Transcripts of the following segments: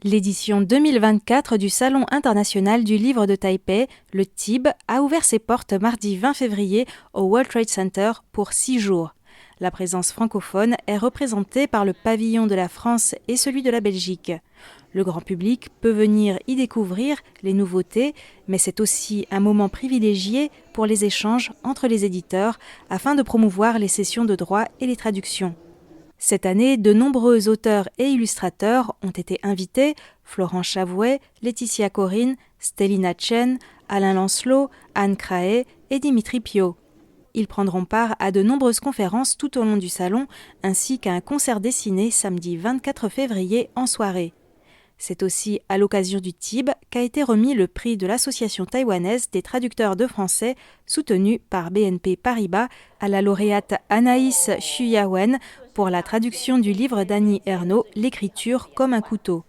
L'édition 2024 du Salon international du livre de Taipei, le TIB, a ouvert ses portes mardi 20 février au World Trade Center pour 6 jours. La présence francophone est représentée par le pavillon de la France et celui de la Belgique. Le grand public peut venir y découvrir les nouveautés, mais c'est aussi un moment privilégié pour les échanges entre les éditeurs afin de promouvoir les sessions de droit et les traductions. Cette année, de nombreux auteurs et illustrateurs ont été invités, Florent Chavouet, Laetitia Corine, Stellina Chen, Alain Lancelot, Anne Craé et Dimitri Piot. Ils prendront part à de nombreuses conférences tout au long du salon, ainsi qu'à un concert dessiné samedi 24 février en soirée. C'est aussi à l'occasion du TIB qu'a été remis le prix de l'Association taïwanaise des traducteurs de français, soutenu par BNP Paribas, à la lauréate Anaïs Xuyawen pour la traduction du livre d'Annie Ernaux, L'écriture comme un couteau.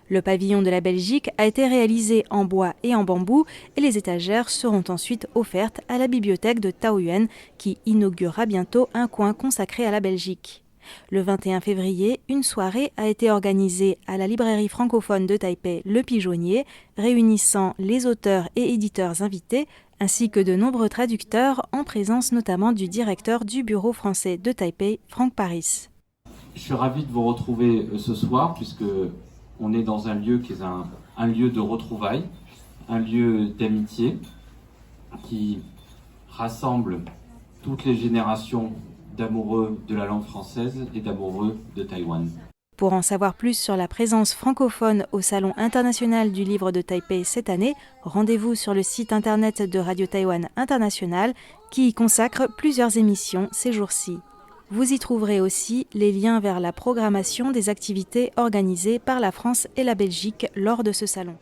Le pavillon de la Belgique a été réalisé en bois et en bambou et les étagères seront ensuite offertes à la bibliothèque de Taoyuan qui inaugurera bientôt un coin consacré à la Belgique. Le 21 février, une soirée a été organisée à la librairie francophone de Taipei Le Pigeonnier, réunissant les auteurs et éditeurs invités, ainsi que de nombreux traducteurs, en présence notamment du directeur du bureau français de Taipei, Franck Paris. Je suis ravi de vous retrouver ce soir, puisque on est dans un lieu qui est un lieu de retrouvailles, un lieu d'amitié, qui rassemble toutes les générations d'amoureux de la langue française et d'amoureux de Taïwan. Pour en savoir plus sur la présence francophone au Salon international du livre de Taipei cette année, rendez-vous sur le site internet de Radio Taïwan International qui y consacre plusieurs émissions ces jours-ci. Vous y trouverez aussi les liens vers la programmation des activités organisées par la France et la Belgique lors de ce salon.